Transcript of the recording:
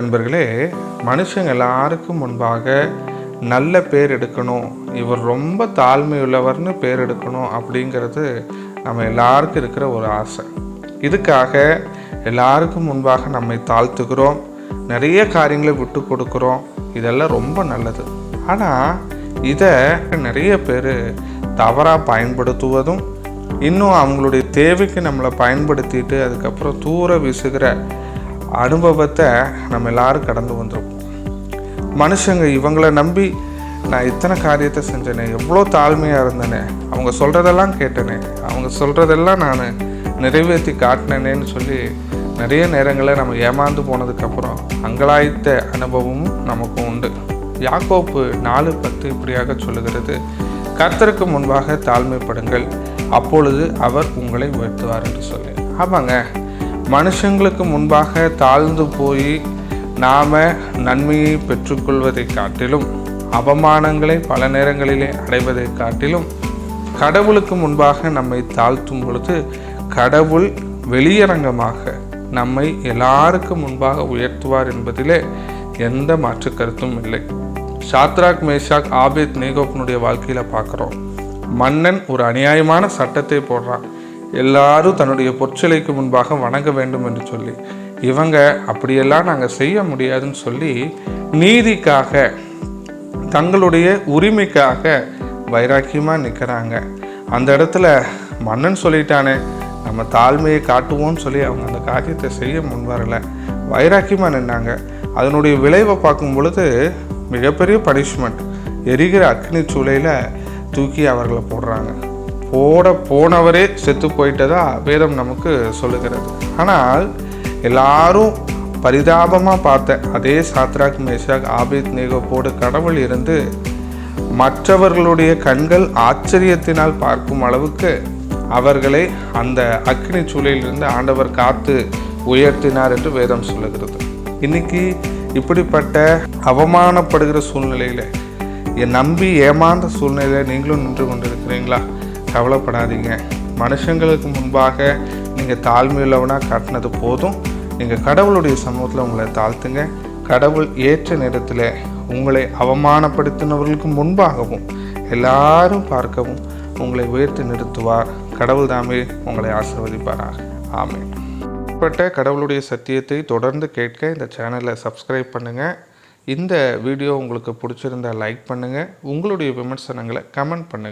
நண்பர்களே, மனுஷங்க எல்லாருக்கும் முன்பாக நல்ல பேர் எடுக்கணும், இவர் ரொம்ப தாழ்மையுள்ளவர்னு பேர் எடுக்கணும் அப்படிங்கிறது நம்ம எல்லாருக்கும் இருக்கிற ஒரு ஆசை. இதுக்காக எல்லாருக்கும் முன்பாக நம்மை தாழ்த்துக்கிறோம், நிறைய காரியங்களை விட்டு கொடுக்குறோம். இதெல்லாம் ரொம்ப நல்லது. ஆனால் இதை நிறைய பேர் தவறாக பயன்படுத்துவதும், இன்னும் அவங்களுடைய தேவைக்கு நம்மளை பயன்படுத்திட்டு அதுக்கப்புறம் தூர வீசுகிற அனுபவத்தை நம்ம எல்லாரும் கடந்து வந்திருப்போம். மனுஷங்க இவங்களை நம்பி நான் இத்தனை காரியத்தை செஞ்சேனே, எவ்வளோ தாழ்மையாக இருந்தேனே, அவங்க சொல்கிறதெல்லாம் கேட்டேனே, அவங்க சொல்கிறதெல்லாம் நான் நிறைவேற்றி காட்டினேன்னு சொல்லி நிறைய நேரங்களில் நம்ம ஏமாந்து போனதுக்கப்புறம் அங்கலாய்த்த அனுபவமும் நமக்கு உண்டு. யாக்கோப்பு 4:10 இப்படியாக சொல்லுகிறது, கர்த்தருக்கு முன்பாக தாழ்மைப்படுங்கள், அப்பொழுது அவர் உங்களை உயர்த்துவார் என்று சொல்லி. ஆமாங்க, மனுஷங்களுக்கு முன்பாக தாழ்ந்து போய் நாம் நன்மையை பெற்றுக்கொள்வதை காட்டிலும், அவமானங்களை பல நேரங்களிலே அடைவதை காட்டிலும், கடவுளுக்கு முன்பாக நம்மை தாழ்த்தும் பொழுது கடவுள் வெளியரங்கமாக நம்மை எல்லாருக்கும் முன்பாக உயர்த்துவார் என்பதிலே எந்த மாற்று கருத்தும் இல்லை. சாத்ராக், மேஷாக், ஆபேத் நேகோனுடைய வாழ்க்கையில் பார்க்குறோம். மன்னன் ஒரு அநியாயமான சட்டத்தை போடுறான், எல்லாரும் தன்னுடைய பொற்சிலைக்கு முன்பாக வணங்க வேண்டும் என்று சொல்லி. இவங்க அப்படியெல்லாம் நாங்கள் செய்ய முடியாதுன்னு சொல்லி நீதிக்காக, தங்களுடைய உரிமைக்காக வைராக்கியமாக நிற்கிறாங்க. அந்த இடத்துல மன்னன் சொல்லிட்டானே, நம்ம தாழ்மையை காட்டுவோம்னு சொல்லி அவங்க அந்த காரியத்தை செய்ய முன்வரலை, வைராக்கியமாக நின்னாங்க. அதனுடைய விளைவை பார்க்கும் பொழுது மிகப்பெரிய பனிஷ்மெண்ட், எரிகிற அக்னி சூளையில் தூக்கி அவர்களை போடுறாங்க. போனவரே செத்து போயிட்டதா வேதம் நமக்கு சொல்லுகிறது. ஆனால் எல்லாரும் பரிதாபமாக பார்த்த அதே சாத்ராக், மேஷாக், ஆபேத் நேகோவோடு கடவுள் இருந்து மற்றவர்களுடைய கண்கள் ஆச்சரியத்தினால் பார்க்கும் அளவுக்கு அவர்களை அந்த அக்னி சூளையிலிருந்து ஆண்டவர் காத்து உயர்த்தினார் என்று வேதம் சொல்லுகிறது. இன்னைக்கு இப்படிப்பட்ட அவமானப்படுகிற சூழ்நிலையில், என் நம்பி ஏமாந்த சூழ்நிலையில் நீங்களும் நின்று கொண்டிருக்கிறீங்களா? கவலைப்படாதீங்க. மனுஷங்களுக்கு முன்பாக நீங்கள் தாழ்மையுள்ளவனாக காட்டினது போதும். நீங்கள் கடவுளுடைய சமூகத்தில் உங்களை தாழ்த்துங்க. கடவுள் ஏற்ற நேரத்தில் உங்களை அவமானப்படுத்தினவர்களுக்கு முன்பாகவும் எல்லாரும் பார்க்கவும் உங்களை உயர்த்தி நிறுத்துவார். கடவுள் தாமே உங்களை ஆசீர்வதிப்பாராக. ஆமென். இப்பட்ட கடவுளுடைய சத்தியத்தை தொடர்ந்து கேட்க இந்த சேனலை சப்ஸ்கிரைப் பண்ணுங்கள். இந்த வீடியோ உங்களுக்கு பிடிச்சிருந்தால் லைக் பண்ணுங்கள். உங்களுடைய விமர்சனங்களை கமெண்ட் பண்ணுங்கள்.